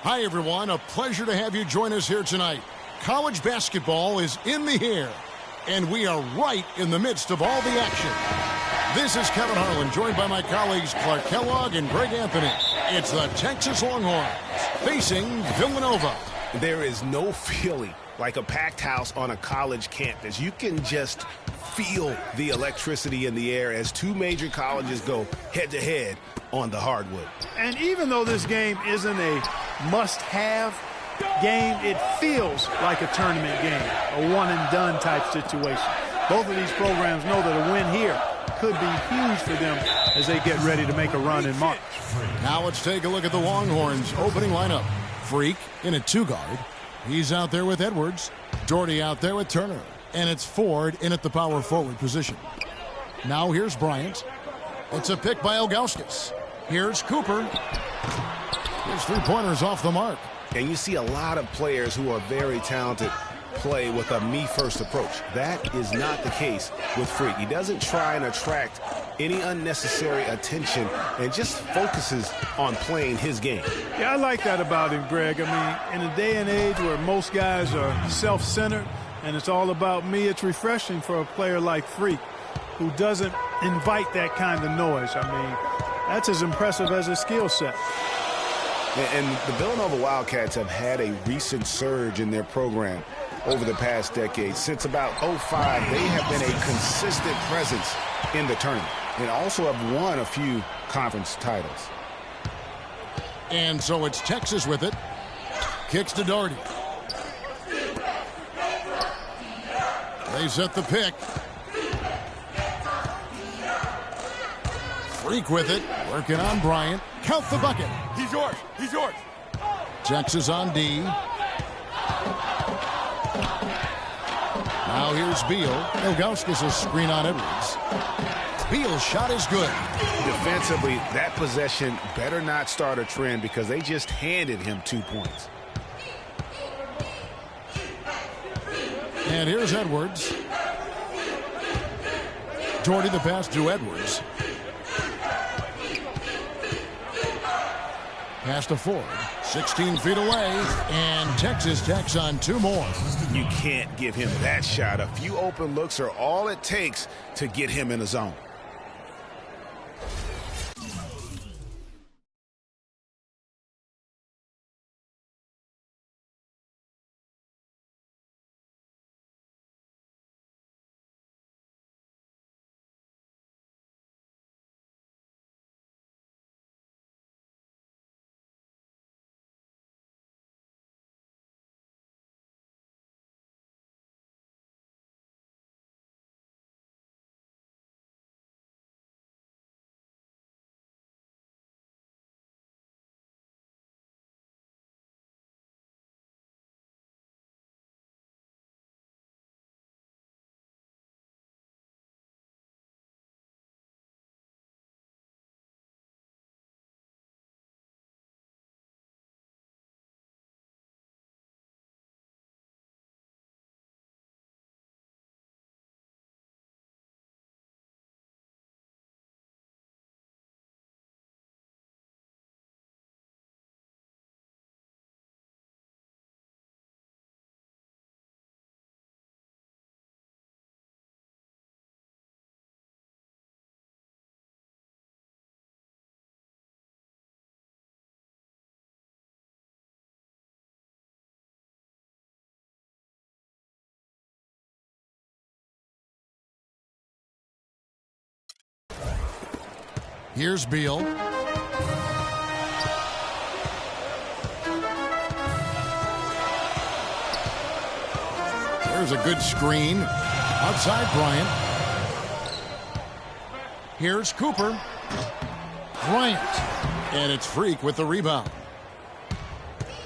Hi, everyone. A pleasure to have you join us here tonight. College basketball is in the air, and we are right in the midst of all the action. This is Kevin Harlan, joined by my colleagues Clark Kellogg and Greg Anthony. It's the Texas Longhorns facing Villanova. There is no feeling like a packed house on a college campus. You can just feel the electricity in the air as two major colleges go head-to-head on the hardwood. And even though this game isn't a must-have game, it feels like a tournament game, a one-and-done type situation. Both of these programs know that a win here could be huge for them as they get ready to make a run in March. Now let's take a look at the Longhorns' opening lineup. Freak in at two-guard. He's out there with Edwards. Doherty out there with Turner. And it's Ford in at the power forward position. Now here's Bryant. It's a pick by Ilgauskas. Here's Cooper. His three-pointers off the mark. And you see a lot of players who are very talented play with a me-first approach. That is not the case with Freak. He doesn't try and attract any unnecessary attention and just focuses on playing his game. Yeah, I like that about him, Greg. I mean, in a day and age where most guys are self-centered and it's all about me, it's refreshing for a player like Freak who doesn't invite that kind of noise. I mean, that's as impressive as his skill set. And the Villanova Wildcats have had a recent surge in their program over the past decade. Since about 2005, they have been a consistent presence in the tournament and also have won a few conference titles. And so it's Texas with it. Kicks to Doherty. They set the pick. Freak with it, working on Bryant. Count the bucket. He's yours. He's yours. Texas on D. Now here's Beal. Ilgauskas' screen on Edwards. Beal's shot is good. Defensively, that possession better not start a trend because they just handed him 2 points. And here's Edwards. Doherty the pass to Edwards. Pass to Ford. 16 feet away. And Texas tacks on 2 more. You can't give him that shot. A few open looks are all it takes to get him in the zone. Here's Beal. There's a good screen. Outside Bryant. Here's Cooper. Bryant. And it's Freak with the rebound.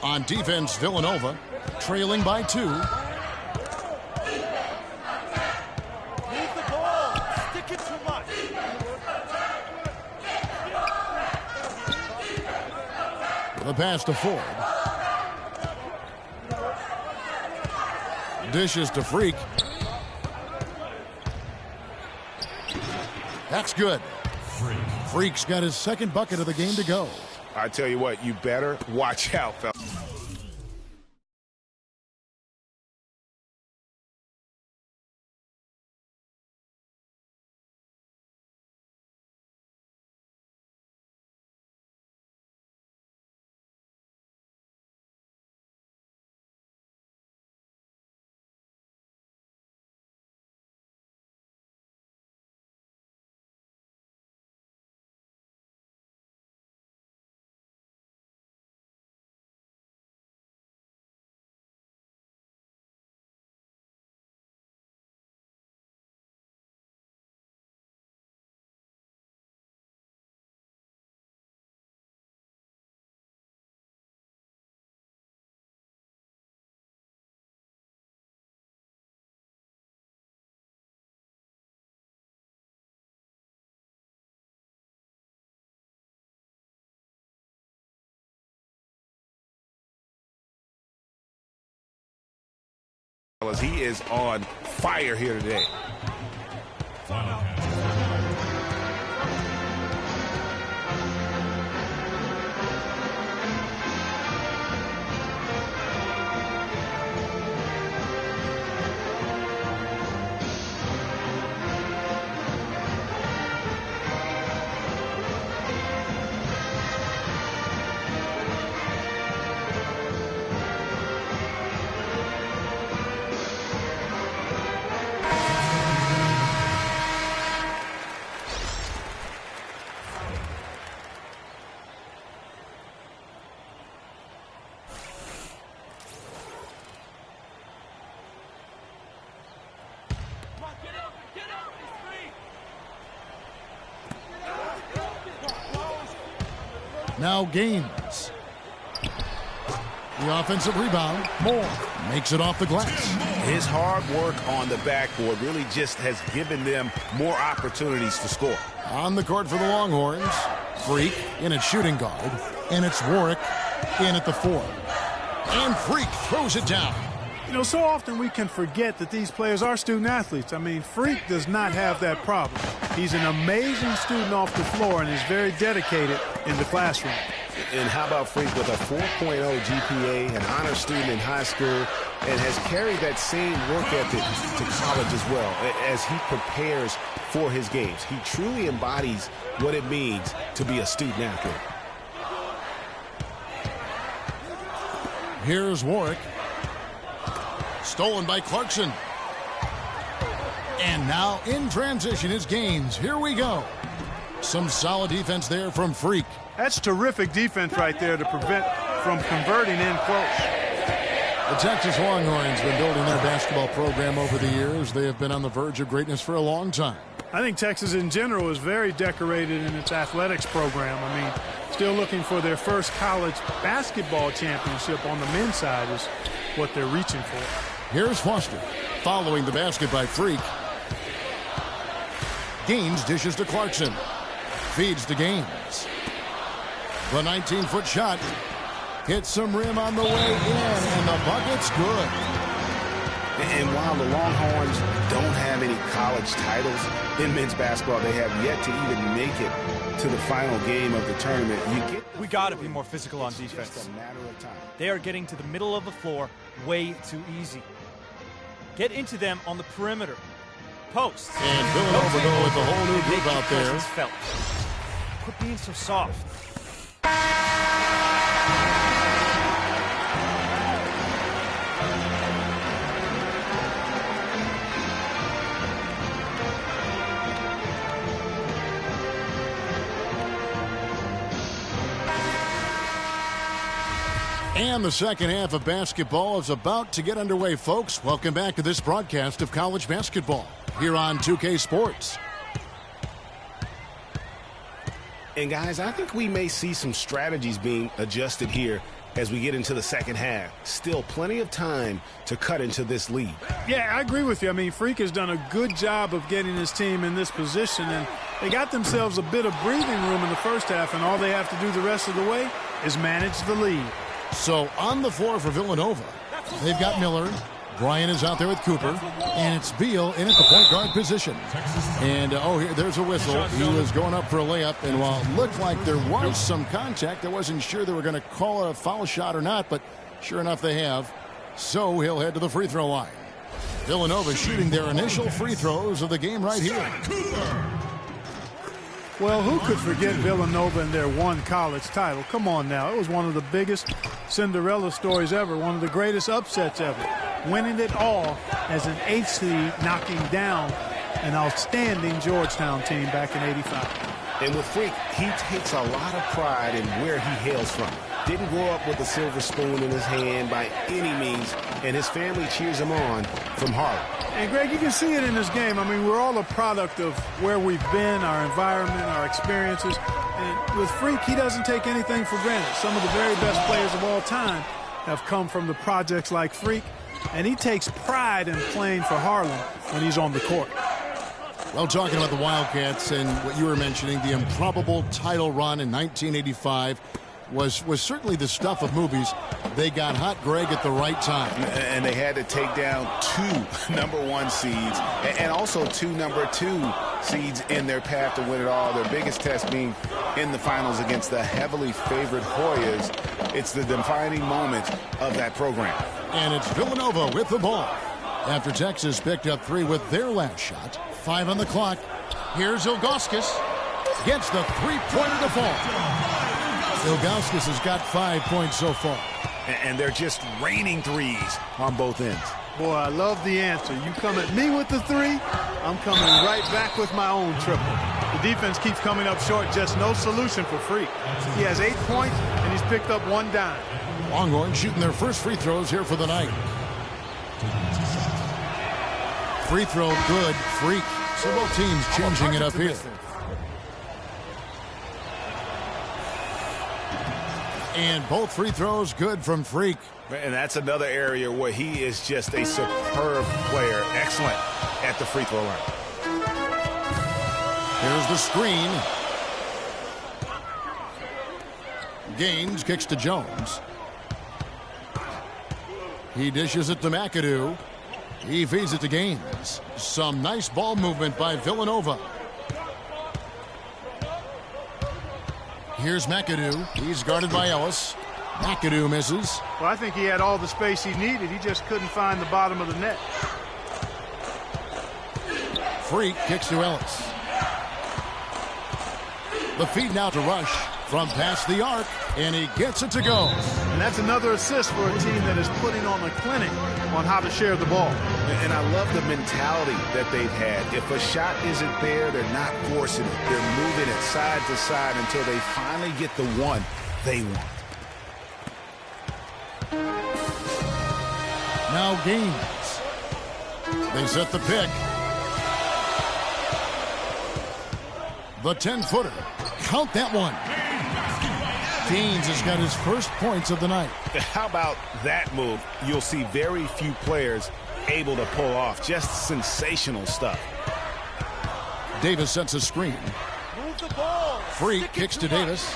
On defense, Villanova trailing by 2. The pass to Ford. Dishes to Freak. That's good. Freak's got his second bucket of the game to go. I tell you what, you better watch out, fellas. He is on fire here today. Now Gaines. The offensive rebound. Moore makes it off the glass. His hard work on the backboard really just has given them more opportunities to score. On the court for the Longhorns. Freak in at shooting guard. And it's Warwick in at the 4. And Freak throws it down. You know, so often we can forget that these players are student athletes. I mean, Freak does not have that problem. He's an amazing student off the floor and is very dedicated in the classroom. And how about Freak with a 4.0 GPA, an honor student in high school, and has carried that same work ethic to college as well as he prepares for his games. He truly embodies what it means to be a student athlete. Here's Warwick. Stolen by Clarkson. And now in transition is Gaines. Here we go. Some solid defense there from Freak. That's terrific defense right there to prevent from converting in close. The Texas Longhorns have been building their basketball program over the years. They have been on the verge of greatness for a long time. I think Texas in general is very decorated in its athletics program. I mean, still looking for their first college basketball championship on the men's side is what they're reaching for. Here's Foster following the basket by Freak. Gaines dishes to Clarkson. Feeds to Gaines. The 19-foot shot hits some rim on the way in, and the bucket's good. And while the Longhorns don't have any college titles in men's basketball, they have yet to even make it to the final game of the tournament. We got to be more physical on defense. Just a matter of time. They are getting to the middle of the floor way too easy. Get into them on the perimeter. Posts. And Villanova go with the whole new group out there. Felt. Quit being so soft. And the second half of basketball is about to get underway, folks. Welcome back to this broadcast of college basketball here on 2K Sports. And guys, I think we may see some strategies being adjusted here as we get into the second half. Still plenty of time to cut into this lead. Yeah, I agree with you. I mean, Freak has done a good job of getting his team in this position, and they got themselves a bit of breathing room in the first half, and all they have to do the rest of the way is manage the lead. So on the floor for Villanova, they've got Miller. Bryant is out there with Cooper, and it's Beal in at the point guard position. And, here, there's a whistle. He was going up for a layup, and while it looked like there was some contact, I wasn't sure they were going to call a foul shot or not, but sure enough they have. So he'll head to the free throw line. Villanova shooting their initial free throws of the game right here. Well, who could forget Villanova and their one college title? Come on now. It was one of the biggest Cinderella stories ever, one of the greatest upsets ever. Winning it all as an 8th seed, knocking down an outstanding Georgetown team back in '85. And with Freak, he takes a lot of pride in where he hails from. Didn't grow up with a silver spoon in his hand by any means, and his family cheers him on from Harlem. And, Greg, you can see it in this game. I mean, we're all a product of where we've been, our environment, our experiences. And with Freak, he doesn't take anything for granted. Some of the very best players of all time have come from the projects like Freak, and he takes pride in playing for Harlem when he's on the court. Well, talking about the Wildcats and what you were mentioning, the improbable title run in 1985. was certainly the stuff of movies. They got hot, Greg, at the right time. And they had to take down 2 number 1 seeds and also 2 number 2 seeds in their path to win it all. Their biggest test being in the finals against the heavily favored Hoyas. It's the defining moment of that program. And it's Villanova with the ball. After Texas picked up 3 with their last shot. 5 on the clock. Here's Ilgauskas. Gets the three-pointer to fall. Ilgauskas has got 5 points so far. And they're just raining threes on both ends. Boy, I love the answer. You come at me with the 3, I'm coming right back with my own triple. The defense keeps coming up short, just no solution for Freak. He has 8 points, and he's picked up 1 dime. Longhorns shooting their first free throws here for the night. Free throw good, Freak. So both teams changing it up here. And both free throws good from Freak. And that's another area where he is just a superb player. Excellent at the free throw line. Here's the screen. Gaines kicks to Jones. He dishes it to McAdoo. He feeds it to Gaines. Some nice ball movement by Villanova. Here's McAdoo. He's guarded by Ellis. McAdoo misses. Well, I think he had all the space he needed. He just couldn't find the bottom of the net. Freak kicks to Ellis. The feed now to Rush from past the arc, and he gets it to go. And that's another assist for a team that is putting on a clinic on how to share the ball. And I love the mentality that they've had. If a shot isn't there, they're not forcing it. They're moving it side to side until they finally get the one they want. Now Gaines. They set the pick. The 10-footer. Count that one. Gaines has got his first points of the night. How about that move? You'll see very few players able to pull off. Just sensational stuff. Davis sets a screen. Move the ball. Freak kicks to Davis.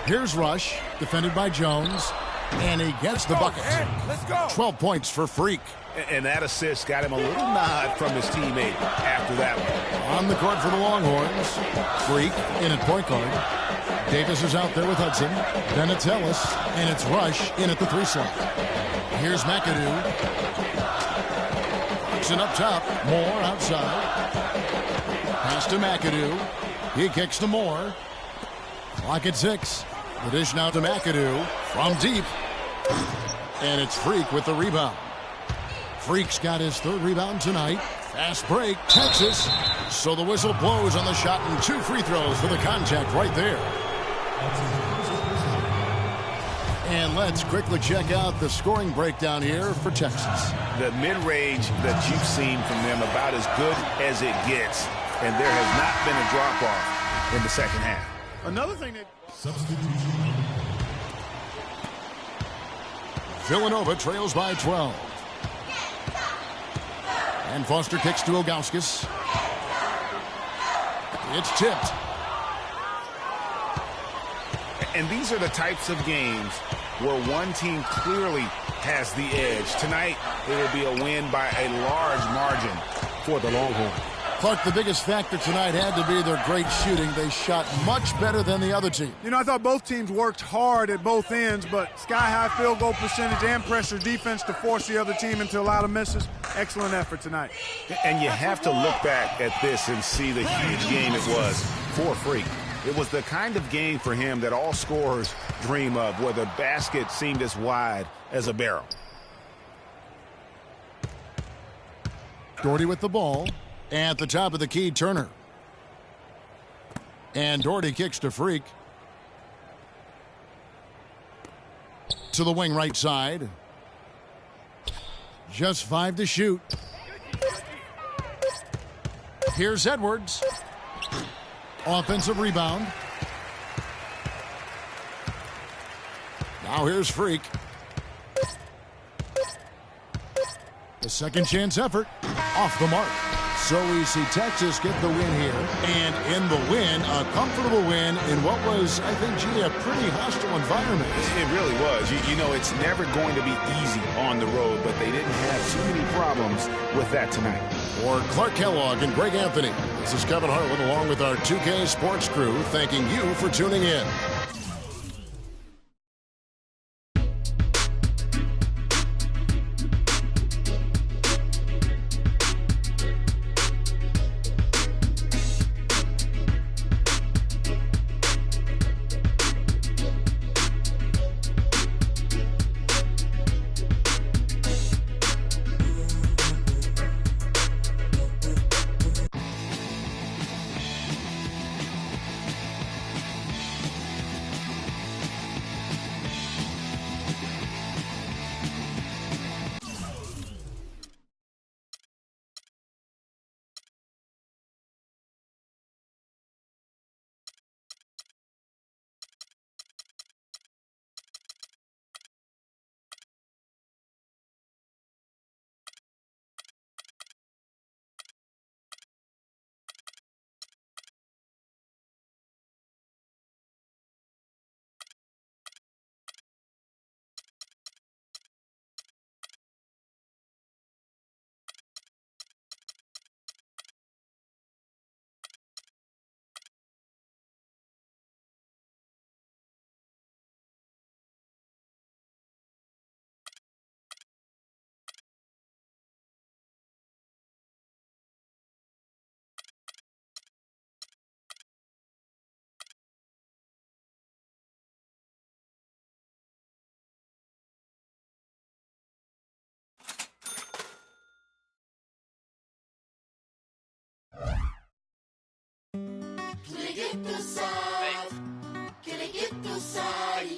Here's Rush, defended by Jones, and he gets the bucket. Let's go. 12 points for Freak. And that assist got him a little nod from his teammate after that one. On the court for the Longhorns. Freak in at point guard. Davis is out there with Hudson. Then it's Ellis, and it's Rush in at the 3 slot. Here's McAdoo. Kicks it up top. Moore outside. Pass to McAdoo. He kicks to Moore. Clock at 6. The dish now to McAdoo from deep. And it's Freak with the rebound. Freak's got his 3rd rebound tonight. Fast break, Texas. So the whistle blows on the shot and 2 free throws for the contact right there. And let's quickly check out the scoring breakdown here for Texas. The mid-range that you've seen from them about as good as it gets. And there has not been a drop-off in the second half. Another thing that... Villanova trails by 12. And Foster kicks to Ilgauskas. It's tipped. And these are the types of games where one team clearly has the edge. Tonight, it will be a win by a large margin for the Longhorns. Clark, the biggest factor tonight had to be their great shooting. They shot much better than the other team. You know, I thought both teams worked hard at both ends, but sky-high field goal percentage and pressure defense to force the other team into a lot of misses. Excellent effort tonight. And you have to look back at this and see the huge game it was for Freak. It was the kind of game for him that all scorers dream of, where the basket seemed as wide as a barrel. Doherty with the ball. At the top of the key, Turner. And Doherty kicks to Freak. To the wing right side. Just 5 to shoot. Here's Edwards. Offensive rebound. Now here's Freak. The second chance effort. Off the mark. So we see Texas get the win here. And in the win, a comfortable win in what was, I think, G, a pretty hostile environment. It really was. You know, it's never going to be easy on the road, but they didn't have too many problems with that tonight. For Clark Kellogg and Greg Anthony, this is Kevin Harlan along with our 2K Sports crew, thanking you for tuning in.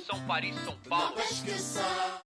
São Paris, São Paulo.